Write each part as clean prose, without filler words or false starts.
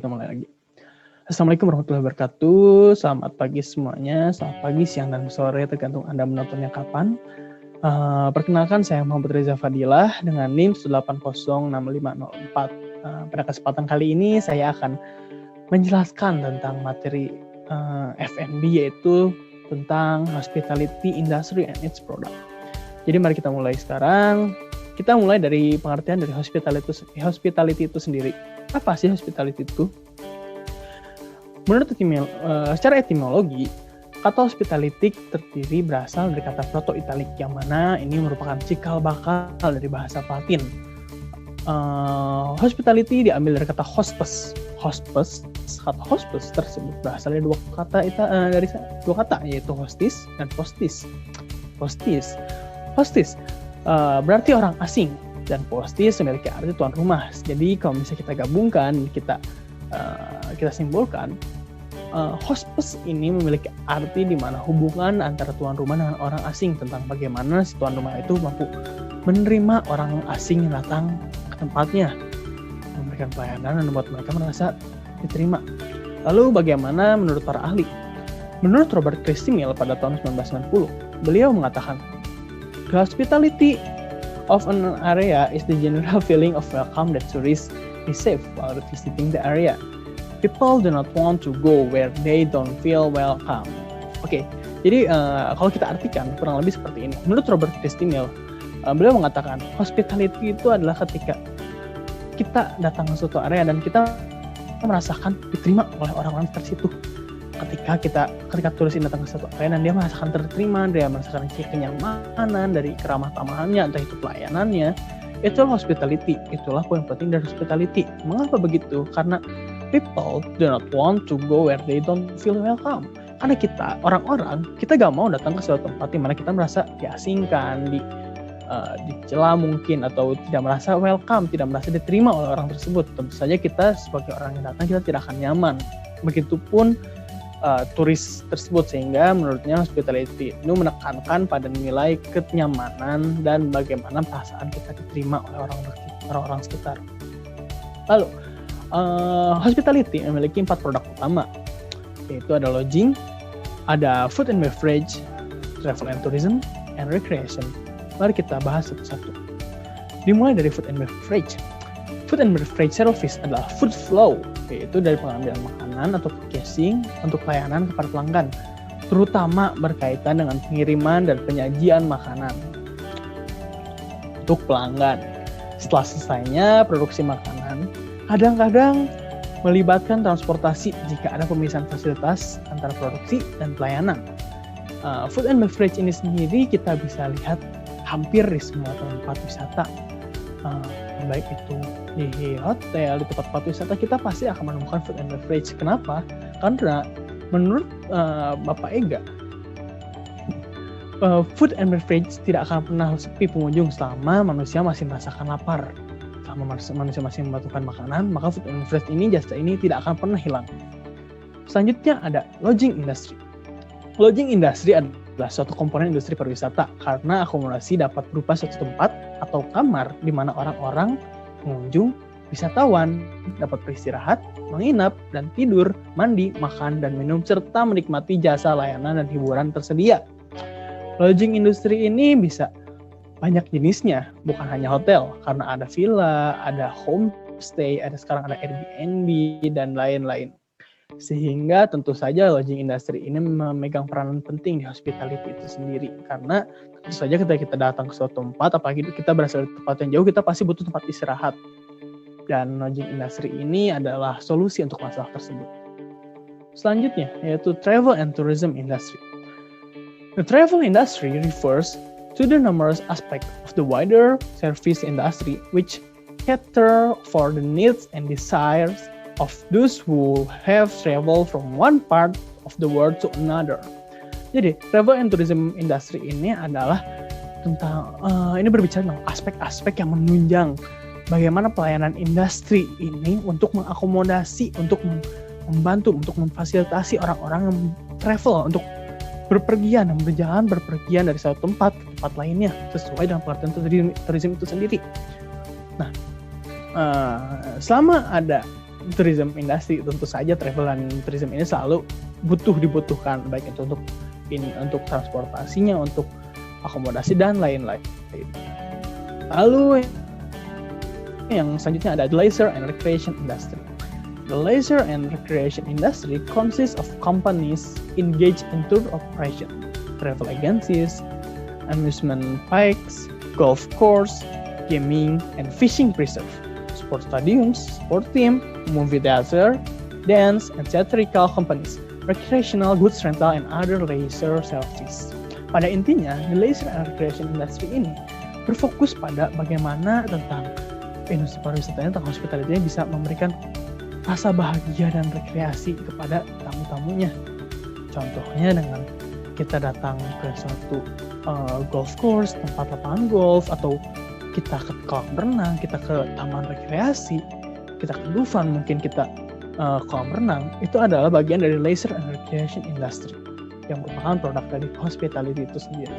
kita mulai lagi. Assalamualaikum warahmatullahi wabarakatuh. Selamat pagi semuanya. Selamat pagi, siang, dan sore, tergantung Anda menontonnya kapan. Perkenalkan, saya Muhammad Reza Fadilah dengan NIM 806504. Pada kesempatan kali ini saya akan menjelaskan tentang materi F&B, yaitu tentang hospitality industry and its product. Jadi mari kita mulai sekarang. Kita mulai dari pengertian dari hospitality itu sendiri. Apa sih hospitality itu? Menurut secara etimologi, kata hospitality terdiri berasal dari kata Proto-Italic, yang mana ini merupakan cikal bakal dari bahasa Latin. Hospitality diambil dari kata hospes. Kata hospes tersebut berasal dari dua kata, yaitu hostis dan postis. Hostis berarti orang asing, dan postis memiliki arti tuan rumah. Jadi kalau misalnya kita gabungkan, kita simpulkan, hospes ini memiliki arti di mana hubungan antara tuan rumah dengan orang asing, tentang bagaimana si tuan rumah itu mampu menerima orang asing yang datang ke tempatnya, memberikan pelayanan dan membuat mereka merasa diterima. Lalu bagaimana menurut para ahli? Menurut Robert Christie Mill pada tahun 1990, beliau mengatakan, the hospitality of an area is the general feeling of welcome that tourists receive while visiting the area. People do not want to go where they don't feel welcome. Oke, jadi kalau kita artikan kurang lebih seperti ini. Menurut Robert Christie Mill, beliau mengatakan hospitality itu adalah ketika kita datang ke suatu area dan kita merasakan diterima oleh orang-orang tersebut. Ketika turis ini datang ke suatu area dan dia merasakan terterima, dia merasakan kenyamanan dari keramah tamahannya, entah itu pelayanannya, itulah hospitality. Itulah poin penting dari hospitality. Mengapa begitu? Karena people do not want to go where they don't feel welcome. Karena kita, orang-orang, kita gak mau datang ke suatu tempat di mana kita merasa diasingkan, dicela mungkin, atau tidak merasa welcome, tidak merasa diterima oleh orang tersebut. Tentu saja kita sebagai orang yang datang, kita tidak akan nyaman. Begitupun turis tersebut, sehingga menurutnya hospitality itu menekankan pada nilai kenyamanan dan bagaimana perasaan kita diterima oleh orang-orang sekitar. Lalu hospitality memiliki 4 produk utama, yaitu ada lodging, ada food and beverage, travel and tourism, and recreation. Mari kita bahas satu-satu. Dimulai dari food and beverage. Food and beverage service adalah food flow, yaitu dari pengambilan makanan atau purchasing untuk pelayanan kepada pelanggan, terutama berkaitan dengan pengiriman dan penyajian makanan untuk pelanggan. Setelah selesainya produksi makanan, kadang-kadang melibatkan transportasi jika ada pemisahan fasilitas antara produksi dan pelayanan. Food and beverage ini sendiri kita bisa lihat hampir di semua tempat wisata. Baik itu di hotel, di tempat-tempat wisata, kita pasti akan menemukan food and beverage. Kenapa? Karena menurut Bapak Ega, food and beverage tidak akan pernah sepi pengunjung selama manusia masih merasakan lapar. Selama manusia masih membutuhkan makanan, maka food and beverage ini, jasa ini tidak akan pernah hilang. Selanjutnya ada lodging industry. Lodging industry adalah suatu komponen industri pariwisata karena akomodasi dapat berupa suatu tempat atau kamar di mana orang-orang, pengunjung, wisatawan dapat beristirahat, menginap, dan tidur, mandi, makan, dan minum, serta menikmati jasa layanan dan hiburan tersedia. Lodging industri ini bisa banyak jenisnya, bukan hanya hotel, karena ada villa, ada homestay, sekarang ada Airbnb, dan lain-lain. Sehingga tentu saja lodging industry ini memegang peranan penting di hospitality itu sendiri, karena tentu saja ketika kita datang ke suatu tempat, apalagi kita berasal dari tempat yang jauh, kita pasti butuh tempat istirahat, dan lodging industry ini adalah solusi untuk masalah tersebut. Selanjutnya yaitu travel and tourism industry. The travel industry refers to the numerous aspects of the wider service industry which cater for the needs and desires of those who have traveled from one part of the world to another. Jadi, travel and tourism industry ini adalah tentang ini berbicara tentang aspek-aspek yang menunjang bagaimana pelayanan industri ini untuk mengakomodasi, untuk membantu, untuk memfasilitasi orang-orang yang travel, untuk berpergian dari satu tempat ke tempat lainnya sesuai dengan pengertian tourism itu sendiri. Nah, selama ada tourism industry. Tentu saja travel dan tourism ini selalu dibutuhkan, baik itu untuk transportasinya, untuk akomodasi dan lain-lain. Lalu yang selanjutnya ada the leisure and recreation industry. The leisure and recreation industry consists of companies engaged in tour operation, travel agencies, amusement parks, golf course, gaming and fishing preserve, sports stadiums, sport team, movie theater, dance and theatrical companies, recreational goods rental and other leisure services. Pada intinya, the leisure and recreation industry ini berfokus pada bagaimana tentang industri pariwisatanya, tentang hospitality-nya bisa memberikan rasa bahagia dan rekreasi kepada tamu-tamunya. Contohnya dengan kita datang ke suatu golf course, tempat lapangan golf, atau kita ke kolam renang, kita ke taman rekreasi, kita ke Dufan, mungkin kita kolam renang, itu adalah bagian dari leisure and recreation industry yang merupakan produk dari hospitality itu sendiri.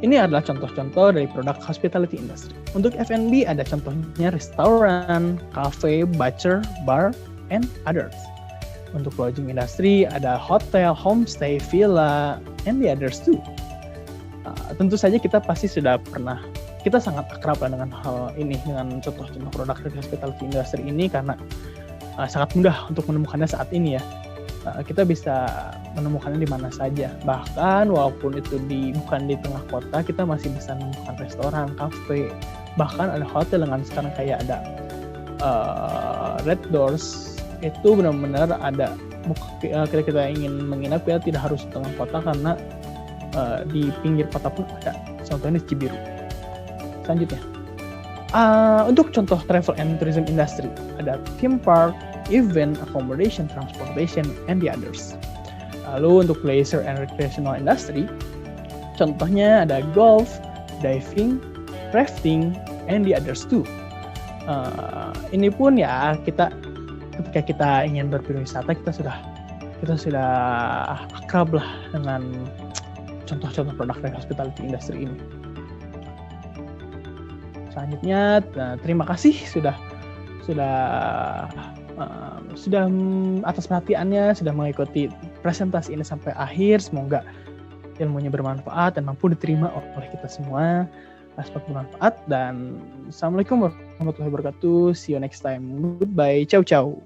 Ini adalah contoh-contoh dari produk hospitality industry. Untuk F&B ada contohnya restoran, cafe, butcher, bar, and others. Untuk lodging industry ada hotel, homestay, villa, and the others too. Tentu saja kita pasti sudah pernah, kita sangat akrab dengan hal ini, dengan contoh-contoh produk dari hospitality industry ini karena sangat mudah untuk menemukannya saat ini ya. Kita bisa menemukannya di mana saja. Bahkan walaupun itu bukan di tengah kota, kita masih bisa menemukan restoran, kafe, bahkan ada hotel dengan sekarang kayak ada Red Doors. Itu benar-benar ada, kita ingin menginap ya tidak harus di tengah kota karena di pinggir kota pun ada. Contohnya di Cibiru. Selanjutnya, untuk contoh travel and tourism industry ada theme park, event, accommodation, transportation, and the others. Lalu untuk leisure and recreational industry, contohnya ada golf, diving, rafting, and the others too. Ini pun ya ketika kita ingin berwisata kita sudah akrab lah dengan contoh-contoh produk dari hospitality industry ini. Selanjutnya, terima kasih sudah atas perhatiannya, sudah mengikuti presentasi ini sampai akhir. Semoga ilmunya bermanfaat dan mampu diterima oleh kita semua. Semoga bermanfaat dan Assalamualaikum warahmatullahi wabarakatuh. See you next time. Goodbye. Ciao ciao.